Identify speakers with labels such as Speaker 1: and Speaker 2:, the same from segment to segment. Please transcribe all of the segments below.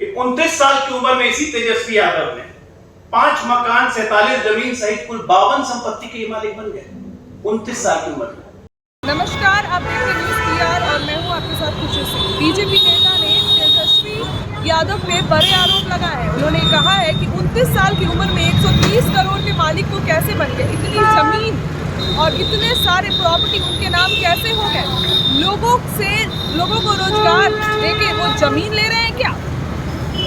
Speaker 1: कि 29 साल की उम्र में इसी तेजस्वी यादव ने 5 मकान, 47 जमीन सहित कुल 52 संपत्ति के मालिक बन गए 29 साल की उम्र में।
Speaker 2: नमस्कार, आप देख रहे न्यूज़ PR और मैं हूं आपके साथ खुशी सिंह। बीजेपी नेता ने तेजस्वी यादव पे बड़े आरोप लगाए हैं। उन्होंने कहा है कि 29 साल की उम्र में 130 करोड़ के मालिक को कैसे बन गए, इतनी जमीन और इतने सारे प्रॉपर्टी उनके नाम कैसे हो गए। लोगों को रोजगार देके वो जमीन ले रहे हैं क्या?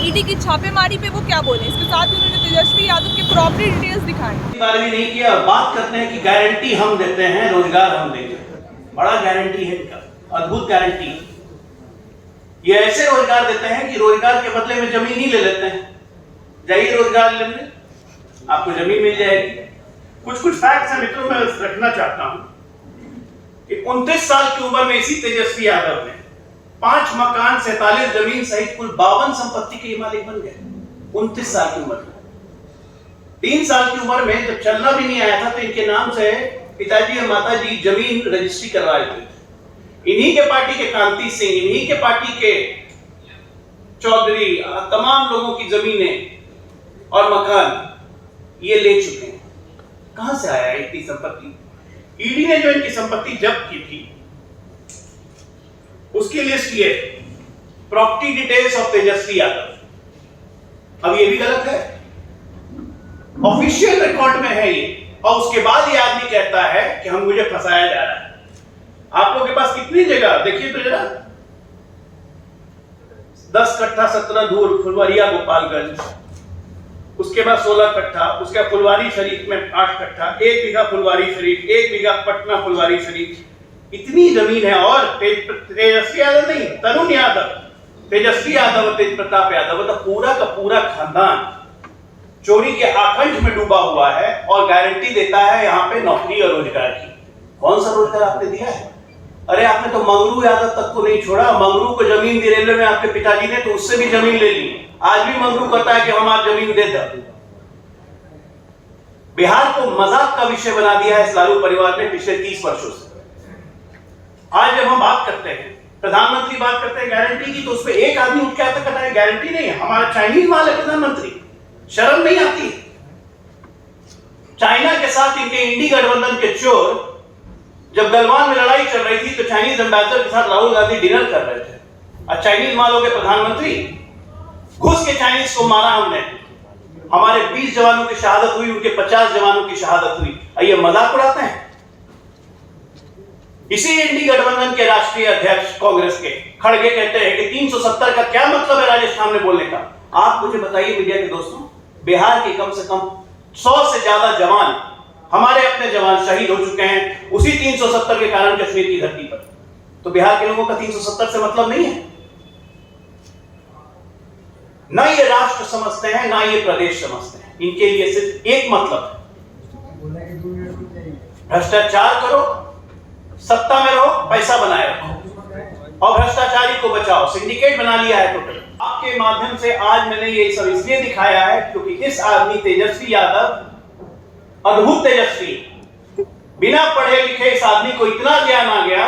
Speaker 2: ईडी की छापेमारी पे वो क्या बोले। इसके साथ ही उन्होंने तेजस्वी यादव के प्रॉपर्टी डिटेल्स दिखाए।
Speaker 1: बारे में नहीं किया, बात करते हैं कि गारंटी हम देते हैं, रोजगार हम देंगे। बड़ा गारंटी है इनका, अद्भुत गारंटी। ये ऐसे रोजगार देते हैं कि रोजगार के बदले में जमीन ही ले लेते हैं। जाइए रोजगार लेने, आपको जमीन मिल जाएगी। कुछ फैक्ट्स हैं मित्रों, मैं रखना चाहता हूं कि 29 साल की उम्र में इसी तेजस्वी यादव ने 5 मकान, 47 जमीन सहित कुल 52 संपत्ति के मालिक बन गए 29 साल की उम्र में। 3 साल की उम्र में जब चलना भी नहीं आया था तो इनके नाम से पिताजी और माताजी जमीन रजिस्ट्री करवा देते थे। इन्हीं के पार्टी के कांति सिंह, इन्हीं के पार्टी के चौधरी, तमाम लोगों की जमीनें और मकान ये ले चुके हैं। कहां से आया इतनी संपत्ति? ईडी ने जो इनकी संपत्ति जब्त की थी उसकी लिस्ट ये, property details of Tejashwi Yadav. अब ये भी गलत है, ऑफिशियल रिकॉर्ड में है ये, और उसके बाद ये आदमी कहता है कि हम मुझे फंसाया जा रहा है। आप लोगों के पास कितनी जगह देखिए तो जरा, 10 कट्ठा 17 दूर फुलवारिया गोपालगंज, उसके बाद 16 कट्ठा, उसके फुलवारी शरीफ में 8 कट्ठा, 1 बीघा फुलवारी शरीफ, 1 बीघा पटना फुलवारी शरीफ, इतनी जमीन है। और तेजस्वी यादव नहीं, तरुण यादव, तेजस्वी यादव, तेज प्रताप यादव, तो पूरा का पूरा खानदान चोरी के आकंठ में डूबा हुआ है और गारंटी देता है यहाँ पे नौकरी और रोजगार की। कौन सा रोजगार आपने दिया है? अरे आपने तो मंगरू यादव तक को नहीं छोड़ा। मंगरू को जमीन दी रेलवे में आपके पिताजी ने, तो उससे भी जमीन ले ली। आज भी मंगरू कहता है कि हम आज जमीन दे दो। बिहार को मजाक का विषय बना दिया है इस लालू परिवार ने पिछले 30 वर्षों से। आज जब हम बात करते हैं, प्रधानमंत्री बात करते हैं गारंटी की, तो उसमें एक आदमी उठ के आता कहता है गारंटी नहीं है, हमारा चाइनीज माल है। प्रधानमंत्री, शर्म नहीं आती? चाइना के साथ इनके इंडी गठबंधन के चोर जब गलवान में लड़ाई चल रही थी तो चाइनीज एम्बेसडर के साथ राहुल गांधी डिनर कर रहे थे, और चाइनीज मालों के प्रधानमंत्री घुस के चाइनीज को मारा हमने। हमारे 20 जवानों की शहादत हुई, उनके 50 जवानों की शहादत हुई। ये मजाक उड़ाते हैं। इसी इंडी गठबंधन के राष्ट्रीय अध्यक्ष कांग्रेस के खड़गे कहते हैं कि 370 का क्या मतलब है राजस्थान में बोलने का। आप मुझे बताइए मीडिया के दोस्तों, बिहार के कम से कम 100 से ज्यादा जवान, हमारे अपने जवान शहीद हो चुके हैं उसी 370 के कारण कश्मीर की धरती पर। तो बिहार के लोगों का 370 से मतलब नहीं है। ना ये राष्ट्र समझते हैं, ना ये प्रदेश समझते हैं। इनके लिए सिर्फ एक मतलब है, भ्रष्टाचार करो, सत्ता में रहो, पैसा बनाए रखो और भ्रष्टाचारी को बचाओ। सिंडिकेट बना लिया है टोटल। आपके माध्यम से आज मैंने ये सब इसलिए दिखाया है क्योंकि इस आदमी तेजस्वी यादव, अद्भुत तेजस्वी, बिना पढ़े लिखे इस आदमी को इतना ज्ञान आ गया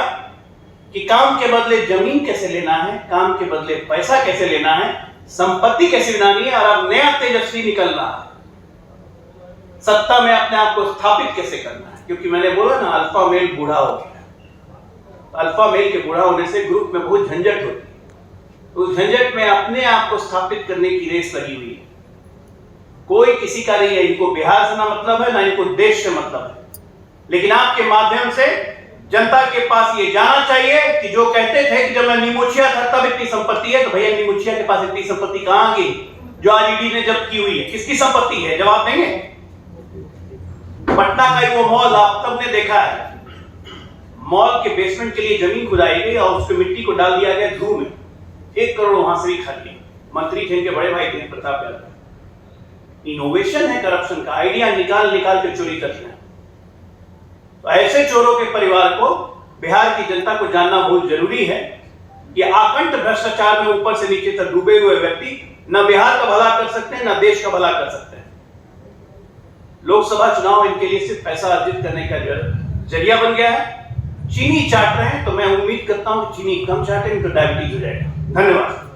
Speaker 1: कि काम के बदले जमीन कैसे लेना है, काम के बदले पैसा कैसे लेना है, संपत्ति कैसे बनानी है, और अब नया तेजस्वी निकलना है, सत्ता में अपने आप को स्थापित कैसे करना है। क्योंकि मैंने बोला ना, अल्फा मेल बूढ़ा हो गया। अल्फा मेल के बूढ़ा होने से ग्रुप में बहुत झंझट होती है। उस झंझट में अपने आप को स्थापित करने की रेस लगी हुई है। कोई किसी का नहीं है। इनको बिहार से ना मतलब है, ना इनको देश से मतलब है। लेकिन आपके माध्यम से जनता के पास ये जाना चाहिए कि जो कहते थे कि जब मैं नीमुछिया था तब इतनी संपत्ति है, तो भैया नीमुछिया के पास इतनी संपत्ति कहां आ गई जो आज ईडी ने जब्त की हुई है? किसकी संपत्ति है? जवाब देंगे? पटना का ही वो मॉल आप सबने देखा है, मॉल के बेसमेंट के लिए जमीन खुदाई गई और उसके मिट्टी को डाल दिया गया ध्रुव में। 1 करोड़ वहां से भी खाली। मंत्री थे इनके बड़े भाई थे प्रताप यादव। इनोवेशन है करप्शन का, आइडिया निकाल के चोरी करते हैं। तो ऐसे चोरों के परिवार को, बिहार की जनता को जानना बहुत जरूरी है कि आकंठ भ्रष्टाचार में ऊपर से नीचे तक डूबे हुए व्यक्ति न बिहार का भला कर सकते हैं, न देश का भला कर सकते हैं। लोकसभा चुनाव इनके लिए सिर्फ पैसा अर्जित करने का जरिया बन गया है। चीनी चाट रहे हैं, तो मैं उम्मीद करता हूं कि चीनी कम चाटें तो डायबिटीज हो जाएगा। धन्यवाद।